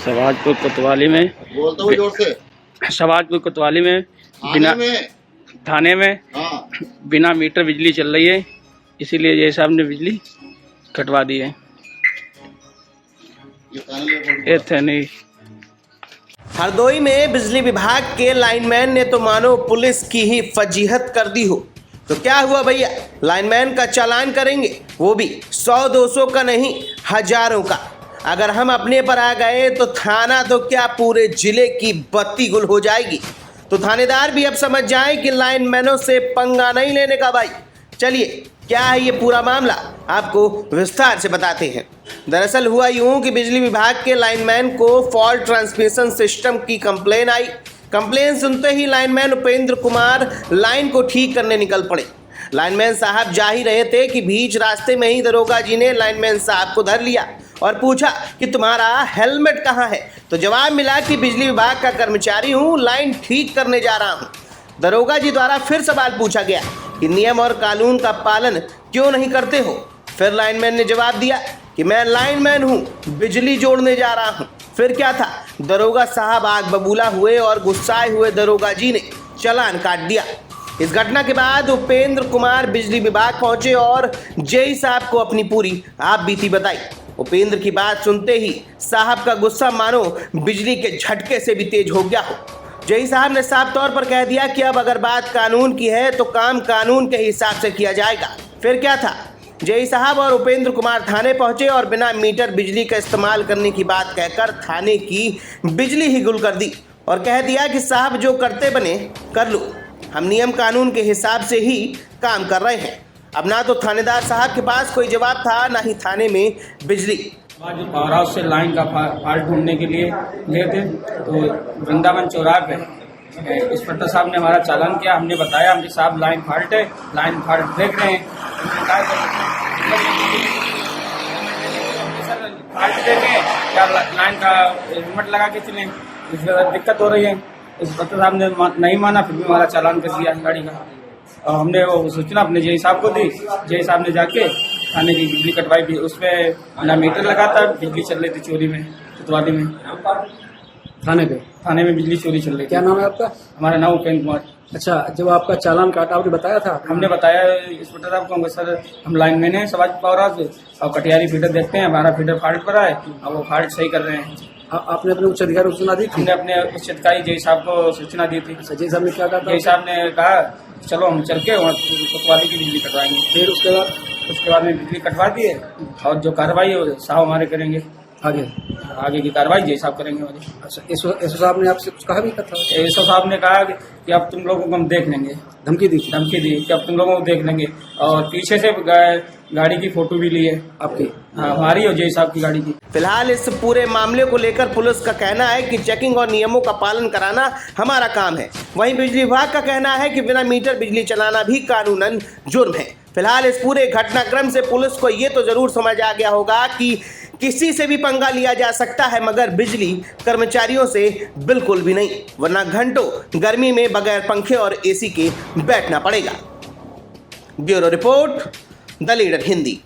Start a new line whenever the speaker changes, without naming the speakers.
शहबाजपुर कोतवाली में
बोलता हूँ जोर से।
शहबाजपुर कोतवाली में थाने में
हाँ।
बिना मीटर बिजली चल रही है, इसीलिए ये साहब ने बिजली कटवा दी है। ये थे नहीं।
हरदोई में बिजली विभाग के लाइनमैन ने तो मानो पुलिस की ही फजीहत कर दी हो। तो क्या हुआ भैया, लाइनमैन का चालान करेंगे, वो भी 100-200 का नहीं, हजारों का। अगर हम अपने पर आ गए तो थाना तो क्या पूरे जिले की बत्ती गुल हो जाएगी। तो थानेदार भी अब समझ जाएं कि लाइनमैनों से पंगा नहीं लेने का भाई। चलिए क्या है ये पूरा मामला, आपको विस्तार से बताते हैं। दरअसल हुआ यूं कि बिजली विभाग के लाइनमैन को फॉल्ट ट्रांसमिशन सिस्टम की कंप्लेन आई। कंप्लेन सुनते ही लाइनमैन उपेंद्र कुमार लाइन को ठीक करने निकल पड़े। लाइनमैन साहब जा ही रहे थे कि बीच रास्ते में ही दरोगा जी ने लाइनमैन साहब को धर लिया और पूछा कि तुम्हारा हेलमेट कहाँ है। तो जवाब मिला कि बिजली विभाग का कर्मचारी हूँ, लाइन ठीक करने जा रहा हूँ। दरोगा जी द्वारा फिर सवाल पूछा गया कि नियम और कानून का पालन क्यों नहीं करते हो। फिर लाइनमैन ने जवाब दिया कि मैं लाइनमैन हूँ, बिजली जोड़ने जा रहा हूँ। फिर क्या था, दरोगा साहब आग बबूला हुए और गुस्साए हुए दरोगा जी ने चालान काट दिया। इस घटना के बाद उपेंद्र कुमार बिजली विभाग पहुंचे और जेई साहब को अपनी पूरी आप बीती बताई। उपेंद्र की बात सुनते ही साहब का गुस्सा मानो बिजली के झटके से भी तेज हो गया हो। जेई साहब ने साफ तौर पर कह दिया कि अब अगर बात कानून की है तो काम कानून के हिसाब से किया जाएगा। फिर क्या था, जेई साहब और उपेंद्र कुमार थाने पहुंचे और बिना मीटर बिजली का इस्तेमाल करने की बात कहकर थाने की बिजली ही गुल कर दी और कह दिया कि साहब जो करते बने कर लो, हम नियम कानून के हिसाब से ही काम कर रहे हैं। अब ना तो थानेदार साहब के पास कोई जवाब था, ना ही थाने में बिजली।
आज पावर हाउस से लाइन का फॉल्ट ढूंढने के लिए गए थे, तो वृंदावन चौराहे पे इंस्पेक्टर साहब ने हमारा चालान किया। हमने बताया हमने साहब लाइन फॉल्ट है, लाइन फॉल्ट देख रहे हैं। फॉल्ट देखें क्या लाइन का हेलमेट लगा के चलें, इसमें दिक्कत हो रही है। इंस्पेक्टर साहब ने नहीं माना, फिर भी हमारा चालान कर दिया गाड़ी का। और हमने वो सूचना अपने जेई साहब को दी। जेई साहब ने जाके थाने की बिजली कटवाई भी, उसमें ना मीटर लगा था, बिजली चल रही थी चोरी में, कोतवाली में थाने में बिजली चोरी चल रही थी।
क्या नाम है आपका?
हमारा नाम उपेंद्र कुमार।
अच्छा, जब आपका चालान काटा आपने बताया था?
हमने बताया इंस्पेक्टर साहब को, सर हम लाइन मैन है शहबाजपुर पावर हाउस से और कटियारी फीडर देखते हैं, हमारा फीडर फॉल्ट पर है और वो फॉल्ट सही कर रहे हैं।
आपने अपने उच्च अधिकारी को सूचना दी थी?
हमने अपने उच्च अधिकारी जेई साहब को सूचना दी थी।
जेई साहब ने क्या कहा?
जेई साहब ने कहा चलो हम चल के वहाँ कोतवाली की बिजली कटवाएंगे।
फिर उसके बाद
में बिजली कटवा दिए और जो कार्रवाई है वो साहब हमारे करेंगे। आगे की कार्रवाई जेई साहब करेंगे हमारी।
अच्छा, एसओ साहब ने आपसे कुछ कहा भी था?
एसओ साहब ने कहा कि अब तुम लोगों को हम देख लेंगे।
धमकी दी
कि अब तुम लोगों को देख लेंगे। और पीछे से गाड़ी की फोटो भी ली है
आपकी,
हमारी और जेई साहब की गाड़ी की।
फिलहाल इस पूरे मामले को लेकर पुलिस का कहना है कि चेकिंग और नियमों का पालन कराना हमारा काम है। वहीं बिजली विभाग का कहना है कि बिना मीटर बिजली चलाना भी कानूनन जुर्म है। फिलहाल इस पूरे घटनाक्रम से पुलिस को ये तो जरूर समझ आ गया होगा कि किसी से भी पंगा लिया जा सकता है, मगर बिजली कर्मचारियों से बिल्कुल भी नहीं, वरना घंटों गर्मी में बगैर पंखे और एसी के बैठना पड़ेगा। Bureau report, the leader Hindi.